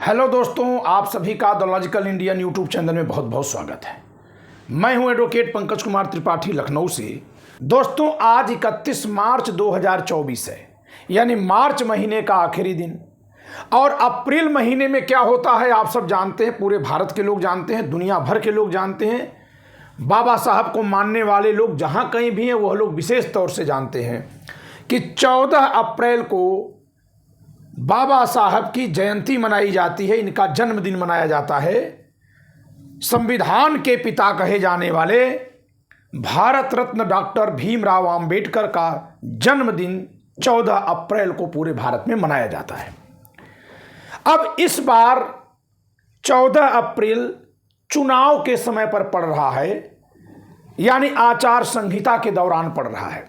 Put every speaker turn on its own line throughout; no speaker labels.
Hello दोस्तों, आप सभी का the logical Indian YouTube channel में बहुत बहुत स्वागत है। मैं हूं एडवोकेट पंकज कुमार त्रिपाठी, लखनऊ से। दोस्तों, आज 31 मार्च 2024 है, यानी मार्च महीने का आखिरी दिन। और अप्रैल महीने में क्या होता है आप सब जानते हैं, पूरे भारत के लोग जानते हैं, दुनिया भर के लोग जानते हैं। बाबा साहब को मानने वाले लोग जहाँ कहीं भी हैं वह लोग विशेष तौर से जानते हैं कि 14 अप्रैल को बाबा साहब की जयंती मनाई जाती है, इनका जन्मदिन मनाया जाता है। संविधान के पिता कहे जाने वाले भारत रत्न डॉक्टर भीमराव अंबेडकर का जन्मदिन 14 अप्रैल को पूरे भारत में मनाया जाता है। अब इस बार 14 अप्रैल चुनाव के समय पर पड़ रहा है, यानी आचार संहिता के दौरान पड़ रहा है।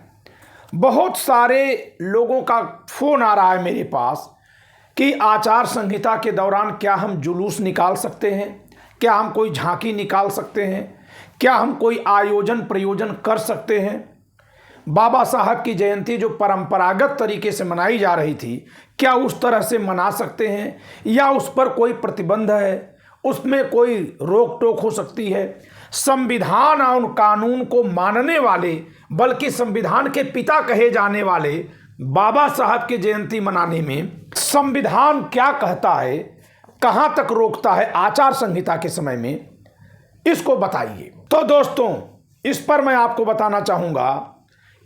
बहुत सारे लोगों का फोन आ रहा है मेरे पास कि आचार संहिता के दौरान क्या हम जुलूस निकाल सकते हैं, क्या हम कोई झांकी निकाल सकते हैं, क्या हम कोई आयोजन प्रयोजन कर सकते हैं। बाबा साहब की जयंती जो परंपरागत तरीके से मनाई जा रही थी, क्या उस तरह से मना सकते हैं या उस पर कोई प्रतिबंध है, उसमें कोई रोक टोक हो सकती है। संविधान और कानून को मानने वाले, बल्कि संविधान के पिता कहे जाने वाले बाबा साहब की जयंती मनाने में संविधान क्या कहता है, कहां तक रोकता है आचार संहिता के समय में, इसको बताइए। तो दोस्तों, इस पर मैं आपको बताना चाहूंगा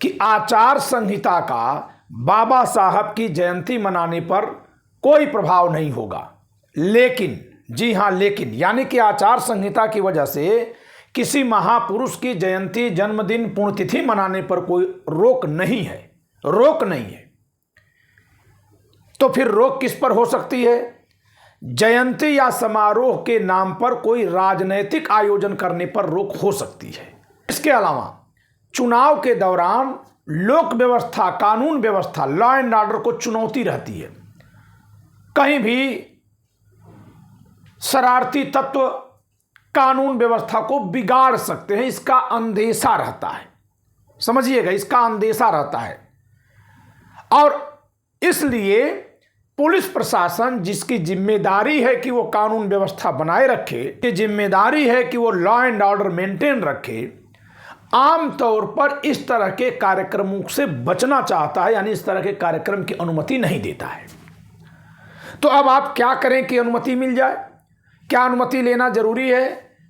कि आचार संहिता का बाबा साहब की जयंती मनाने पर कोई प्रभाव नहीं होगा। लेकिन, जी हां लेकिन, यानी कि आचार संहिता की वजह से किसी महापुरुष की जयंती, जन्मदिन, पुण्यतिथि मनाने पर कोई रोक नहीं है, रोक नहीं है। तो फिर रोक किस पर हो सकती है? जयंती या समारोह के नाम पर कोई राजनैतिक आयोजन करने पर रोक हो सकती है। इसके अलावा चुनाव के दौरान लोक व्यवस्था, कानून व्यवस्था, लॉ एंड ऑर्डर को चुनौती रहती है। कहीं भी शरारती तत्व कानून व्यवस्था को बिगाड़ सकते हैं, इसका अंदेशा रहता है। समझिएगा, इसका अंदेशा रहता है। और इसलिए पुलिस प्रशासन, जिसकी जिम्मेदारी है कि वो कानून व्यवस्था बनाए रखे, कि जिम्मेदारी है कि वो लॉ एंड ऑर्डर मेंटेन रखे, आमतौर पर इस तरह के कार्यक्रमों से बचना चाहता है, यानी इस तरह के कार्यक्रम की अनुमति नहीं देता है। तो अब आप क्या करें कि अनुमति मिल जाए? क्या अनुमति लेना जरूरी है?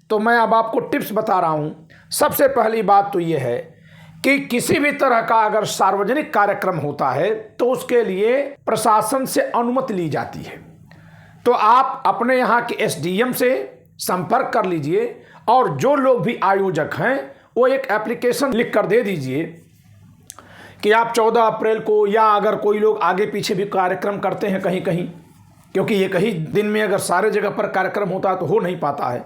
तो मैं अब आपको टिप्स बता रहा हूं। सबसे पहली बात तो यह है कि किसी भी तरह का अगर सार्वजनिक कार्यक्रम होता है तो उसके लिए प्रशासन से अनुमति ली जाती है। तो आप अपने यहाँ के एसडीएम से संपर्क कर लीजिए, और जो लोग भी आयोजक हैं वो एक एप्लीकेशन लिख कर दे दीजिए कि आप 14 अप्रैल को, या अगर कोई लोग आगे पीछे भी कार्यक्रम करते हैं कहीं कहीं, क्योंकि एक ही दिन में अगर सारे जगह पर कार्यक्रम होता है तो हो नहीं पाता है,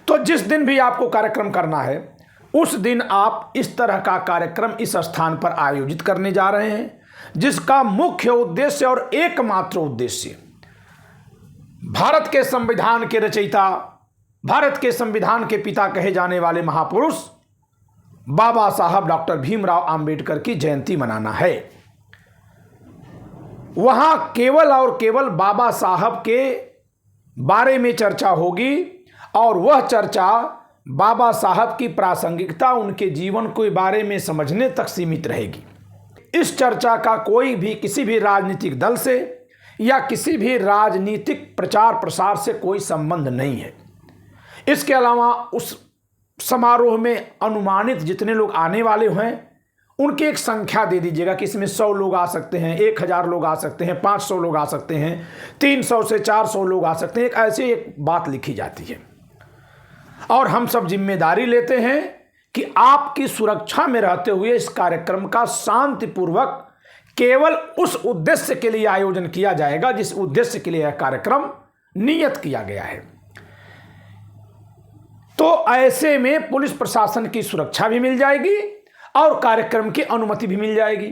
तो जिस दिन भी आपको कार्यक्रम करना है उस दिन आप इस तरह का कार्यक्रम इस स्थान पर आयोजित करने जा रहे हैं, जिसका मुख्य उद्देश्य और एकमात्र उद्देश्य भारत के संविधान के रचयिता, भारत के संविधान के पिता कहे जाने वाले महापुरुष बाबा साहब डॉक्टर भीमराव अंबेडकर की जयंती मनाना है। वहां केवल और केवल बाबा साहब के बारे में चर्चा होगी, और वह चर्चा बाबा साहब की प्रासंगिकता, उनके जीवन के बारे में समझने तक सीमित रहेगी। इस चर्चा का कोई भी, किसी भी राजनीतिक दल से या किसी भी राजनीतिक प्रचार प्रसार से कोई संबंध नहीं है। इसके अलावा उस समारोह में अनुमानित जितने लोग आने वाले हैं उनकी एक संख्या दे दीजिएगा कि इसमें 100 लोग आ सकते हैं, 1000 लोग आ सकते हैं, 500 लोग आ सकते हैं, 300 से 400 लोग आ सकते हैं। एक ऐसी एक बात लिखी जाती है, और हम सब जिम्मेदारी लेते हैं कि आपकी सुरक्षा में रहते हुए इस कार्यक्रम का शांतिपूर्वक केवल उस उद्देश्य के लिए आयोजन किया जाएगा जिस उद्देश्य के लिए यह कार्यक्रम नियत किया गया है। तो ऐसे में पुलिस प्रशासन की सुरक्षा भी मिल जाएगी और कार्यक्रम की अनुमति भी मिल जाएगी।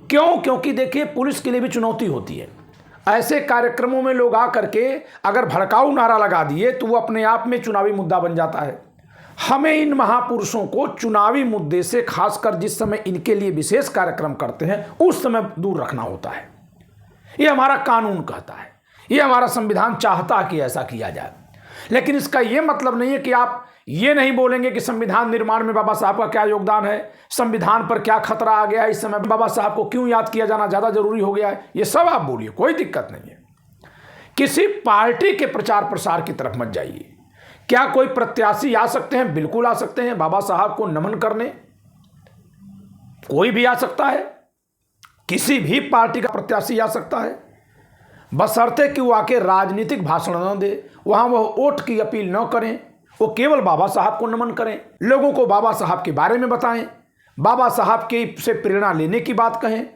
क्यों? क्योंकि देखिए, पुलिस के लिए भी चुनौती होती है। ऐसे कार्यक्रमों में लोग आकर के अगर भड़काऊ नारा लगा दिए तो वो अपने आप में चुनावी मुद्दा बन जाता है। हमें इन महापुरुषों को चुनावी मुद्दे से, खासकर जिस समय इनके लिए विशेष कार्यक्रम करते हैं, उस समय दूर रखना होता है। ये हमारा कानून कहता है, ये हमारा संविधान चाहता है कि ऐसा किया जाए। लेकिन इसका ये मतलब नहीं है कि आप ये नहीं बोलेंगे कि संविधान निर्माण में बाबा साहब का क्या योगदान है, संविधान पर क्या खतरा आ गया है, इस समय बाबा साहब को क्यों याद किया जाना ज़्यादा जरूरी हो गया है। ये सब आप बोलिए, कोई दिक्कत नहीं है। किसी पार्टी के प्रचार प्रसार की तरफ मत जाइए। क्या कोई प्रत्याशी आ सकते हैं? बिल्कुल आ सकते हैं बाबा साहब को नमन करने, कोई भी आ सकता है, किसी भी पार्टी का प्रत्याशी आ सकता है, बशर्ते कि वो आके राजनीतिक भाषण न दे, वहां वह वोट की अपील न करें, वो केवल बाबा साहब को नमन करें, लोगों को बाबा साहब के बारे में बताएं, बाबा साहब की से प्रेरणा लेने की बात कहें,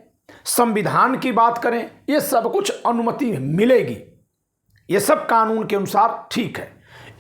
संविधान की बात करें। ये सब कुछ अनुमति मिलेगी, ये सब कानून के अनुसार ठीक है।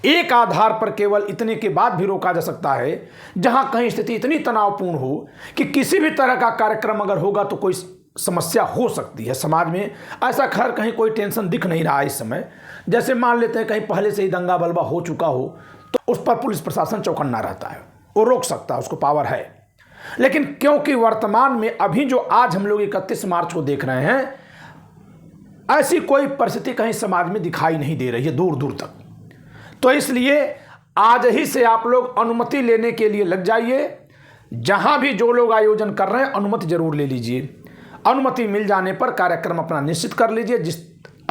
एक आधार पर केवल इतने के बाद भी रोका जा सकता है, जहां कहीं स्थिति इतनी तनावपूर्ण हो कि किसी भी तरह का कार्यक्रम अगर होगा तो कोई समस्या हो सकती है समाज में। ऐसा खैर कहीं कोई टेंशन दिख नहीं रहा है इस समय। जैसे मान लेते हैं कहीं पहले से ही दंगा बलबा हो चुका हो तो उस पर पुलिस प्रशासन चौकन्ना रहता है, वो रोक सकता है, उसको पावर है। लेकिन क्योंकि वर्तमान में अभी जो आज हम लोग 31 मार्च को देख रहे हैं, ऐसी कोई परिस्थिति कहीं समाज में दिखाई नहीं दे रही है दूर दूर तक। तो इसलिए आज ही से आप लोग अनुमति लेने के लिए लग जाइए। जहां भी जो लोग आयोजन कर रहे हैं अनुमति जरूर ले लीजिए। अनुमति मिल जाने पर कार्यक्रम अपना निश्चित कर लीजिए, जिस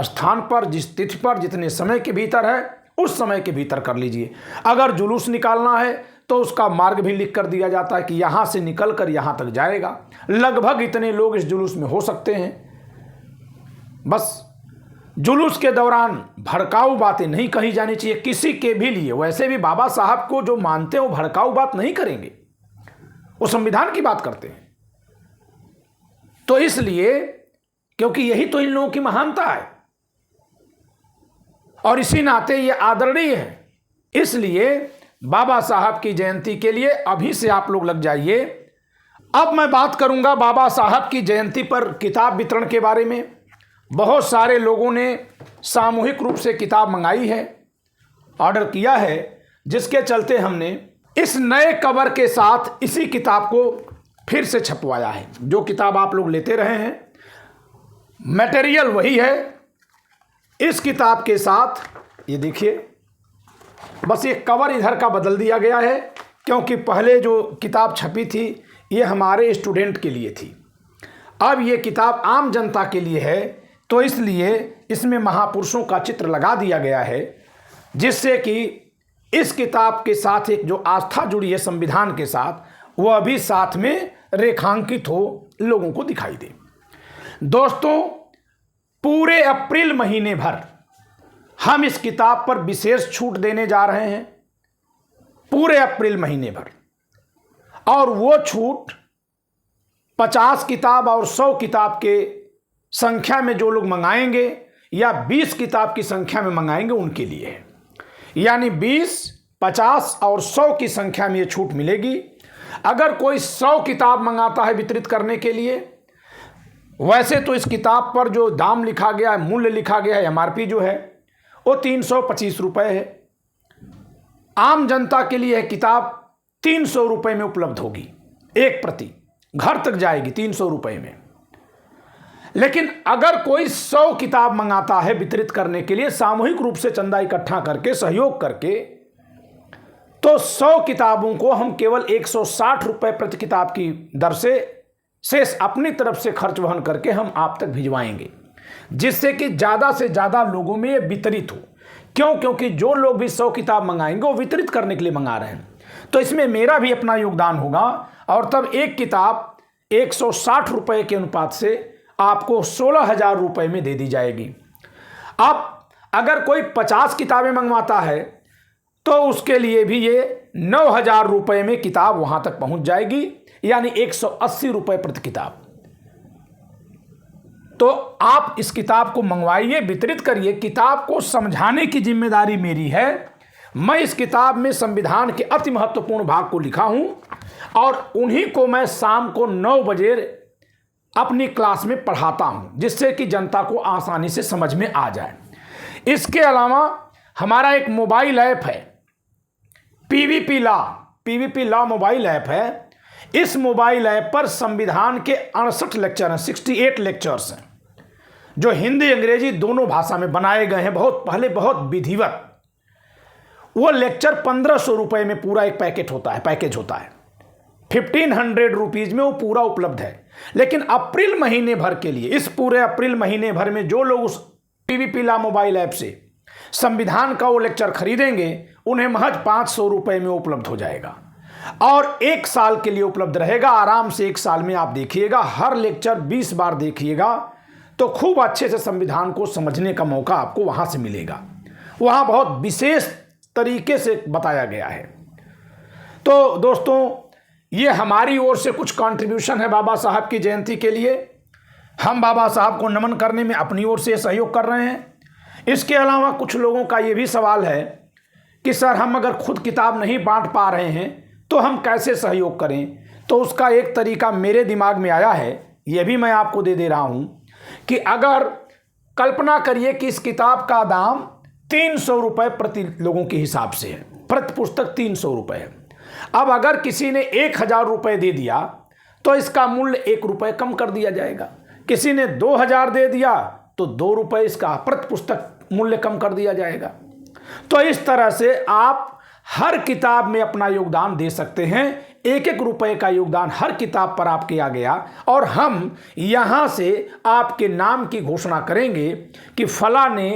स्थान पर, जिस तिथि पर, जितने समय के भीतर है उस समय के भीतर कर लीजिए। अगर जुलूस निकालना है तो उसका मार्ग भी लिख कर दिया जाता है कि यहां से निकल कर यहां तक जाएगा, लगभग इतने लोग इस जुलूस में हो सकते हैं। बस जुलूस के दौरान भड़काऊ बातें नहीं कही जानी चाहिए किसी के भी लिए। वैसे भी बाबा साहब को जो मानते हैं वो भड़काऊ बात नहीं करेंगे, वो संविधान की बात करते हैं। तो इसलिए क्योंकि यही तो इन लोगों की महानता है और इसी नाते ये आदरणीय है, इसलिए बाबा साहब की जयंती के लिए अभी से आप लोग लग जाइए। अब मैं बात करूंगा बाबा साहब की जयंती पर किताब वितरण के बारे में। बहुत सारे लोगों ने सामूहिक रूप से किताब मंगाई है, ऑर्डर किया है, जिसके चलते हमने इस नए कवर के साथ इसी किताब को फिर से छपवाया है। जो किताब आप लोग लेते रहे हैं मटेरियल वही है। इस किताब के साथ ये देखिए, बस ये कवर इधर का बदल दिया गया है, क्योंकि पहले जो किताब छपी थी ये हमारे स्टूडेंट के लिए थी, अब ये किताब आम जनता के लिए है। तो इसलिए इसमें महापुरुषों का चित्र लगा दिया गया है, जिससे कि इस किताब के साथ एक जो आस्था जुड़ी है संविधान के साथ, वो अभी साथ में रेखांकित हो, लोगों को दिखाई दे। दोस्तों, पूरे अप्रैल महीने भर हम इस किताब पर विशेष छूट देने जा रहे हैं, पूरे अप्रैल महीने भर। और वो छूट 50 किताब और 100 किताब के संख्या में जो लोग मंगाएंगे या 20 किताब की संख्या में मंगाएंगे उनके लिए है। यानी 20, 50 और 100 की संख्या में ये छूट मिलेगी। अगर कोई 100 किताब मंगाता है वितरित करने के लिए, वैसे तो इस किताब पर जो दाम लिखा गया है, मूल्य लिखा गया है, MRP जो है वो 325 रुपये है। आम जनता के लिए यह किताब 300 रुपये में उपलब्ध होगी, एक प्रति घर तक जाएगी 300 रुपये में। लेकिन अगर कोई 100 किताब मंगाता है वितरित करने के लिए, सामूहिक रूप से चंदा इकट्ठा करके, सहयोग करके, तो 100 किताबों को हम केवल 160 रुपये प्रति किताब की दर से शेष अपनी तरफ से खर्च वहन करके हम आप तक भिजवाएंगे, जिससे कि ज़्यादा से ज़्यादा लोगों में ये वितरित हो। क्यों? क्योंकि जो लोग भी 100 किताब मंगाएंगे वो वितरित करने के लिए मंगा रहे हैं, तो इसमें मेरा भी अपना योगदान होगा। और तब एक किताब 160 रुपये के अनुपात से आपको 16,000 रुपये में दे दी जाएगी। अब अगर कोई 50 किताबें मंगवाता है तो उसके लिए भी ये 9,000 रुपये में किताब वहां तक पहुंच जाएगी, यानी 180 रुपये प्रति किताब। तो आप इस किताब को मंगवाइए, वितरित करिए। किताब को समझाने की जिम्मेदारी मेरी है। मैं इस किताब में संविधान के अति महत्वपूर्ण भाग को लिखा हूं और उन्हीं को मैं शाम को 9 बजे अपनी क्लास में पढ़ाता हूं, जिससे कि जनता को आसानी से समझ में आ जाए। इसके अलावा हमारा एक मोबाइल ऐप है, पीवीपी लॉ मोबाइल ऐप है। इस मोबाइल ऐप पर संविधान के 68 लेक्चर हैं, 68 लेक्चर्स हैं, जो हिंदी अंग्रेजी दोनों भाषा में बनाए गए हैं, बहुत पहले, बहुत विधिवत। वो लेक्चर 1500 रुपये में पूरा एक पैकेज होता है 1500 रुपीज़ में वो पूरा उपलब्ध है। लेकिन अप्रैल महीने भर के लिए, इस पूरे अप्रैल महीने भर में जो लोग उस पीवीपी लॉ मोबाइल ऐप से संविधान का वो लेक्चर खरीदेंगे, उन्हें महज 500 रुपये में उपलब्ध हो जाएगा और 1 साल के लिए उपलब्ध रहेगा। आराम से 1 साल में आप देखिएगा, हर लेक्चर 20 बार देखिएगा तो खूब अच्छे से संविधान को समझने का मौका आपको वहाँ से मिलेगा। वहाँ बहुत विशेष तरीके से बताया गया है। तो दोस्तों, ये हमारी ओर से कुछ कंट्रीब्यूशन है बाबा साहब की जयंती के लिए। हम बाबा साहब को नमन करने में अपनी ओर से सहयोग कर रहे हैं। इसके अलावा कुछ लोगों का ये भी सवाल है कि सर, हम अगर खुद किताब नहीं बांट पा रहे हैं तो हम कैसे सहयोग करें। तो उसका एक तरीका मेरे दिमाग में आया है, ये भी मैं आपको दे रहा हूँ कि अगर कल्पना करिए कि इस किताब का दाम 300 रुपये प्रति लोगों के हिसाब से है, प्रति पुस्तक 300 रुपये है। अब अगर किसी ने 1000 रुपये दे दिया तो इसका मूल्य 1 रुपये कम कर दिया जाएगा। किसी ने 2000 दे दिया तो 2 रुपये इसका प्रति पुस्तक मूल्य कम कर दिया जाएगा। तो इस तरह से आप हर किताब में अपना योगदान दे सकते हैं। 1-1 रुपये का योगदान हर किताब पर आपके आ गया और हम यहाँ से आपके नाम की घोषणा करेंगे कि फला ने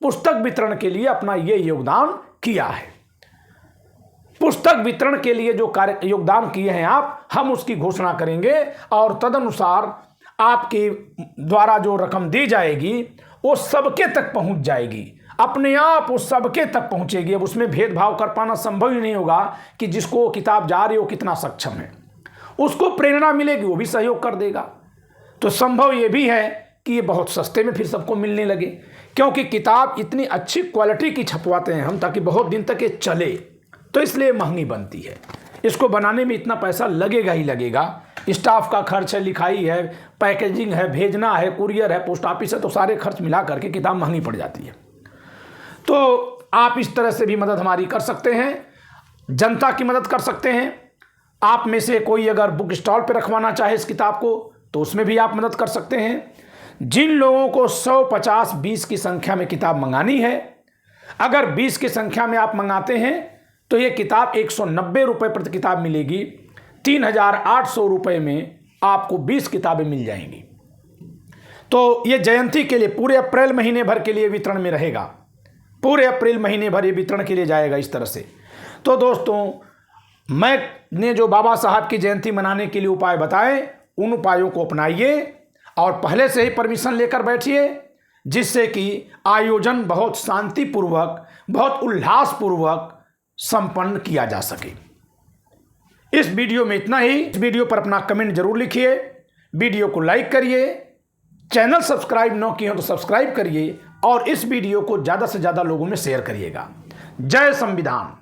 पुस्तक वितरण के लिए अपना ये योगदान किया है। पुस्तक वितरण के लिए जो कार्य योगदान किए हैं आप, हम उसकी घोषणा करेंगे और तदनुसार आपके द्वारा जो रकम दी जाएगी वो सबके तक पहुंच जाएगी, अपने आप वो सबके तक पहुंचेगी। अब उसमें भेदभाव कर पाना संभव ही नहीं होगा कि जिसको किताब जा रही हो कितना सक्षम है, उसको प्रेरणा मिलेगी, वो भी सहयोग कर देगा। तो संभव ये भी है कि ये बहुत सस्ते में फिर सबको मिलने लगे, क्योंकि किताब इतनी अच्छी क्वालिटी की छपवाते हैं हम ताकि बहुत दिन तक ये चले, तो इसलिए महंगी बनती है। इसको बनाने में इतना पैसा लगेगा ही लगेगा। स्टाफ का खर्च है, लिखाई है, पैकेजिंग है, भेजना है, कुरियर है, पोस्ट ऑफिस है, तो सारे खर्च मिला करके किताब महंगी पड़ जाती है। तो आप इस तरह से भी मदद हमारी कर सकते हैं, जनता की मदद कर सकते हैं। आप में से कोई अगर बुक स्टॉल पर रखवाना चाहे इस किताब को तो उसमें भी आप मदद कर सकते हैं। जिन लोगों को 100, 50, 20 की संख्या में किताब मंगानी है, अगर 20 की संख्या में आप मंगाते हैं तो ये किताब 190 रुपये प्रति किताब मिलेगी। 3800 रुपये में आपको 20 किताबें मिल जाएंगी। तो ये जयंती के लिए पूरे अप्रैल महीने भर के लिए वितरण में रहेगा, पूरे अप्रैल महीने भर ये वितरण के लिए जाएगा इस तरह से। तो दोस्तों, मैंने जो बाबा साहब की जयंती मनाने के लिए उपाय बताए, उन उपायों को अपनाइए और पहले से ही परमिशन लेकर बैठिए, जिससे कि आयोजन बहुत शांतिपूर्वक, बहुत उल्लासपूर्वक संपन्न किया जा सके। इस वीडियो में इतना ही। इस वीडियो पर अपना कमेंट जरूर लिखिए, वीडियो को लाइक करिए, चैनल सब्सक्राइब न किए हो तो सब्सक्राइब करिए और इस वीडियो को ज़्यादा से ज़्यादा लोगों में शेयर करिएगा। जय संविधान।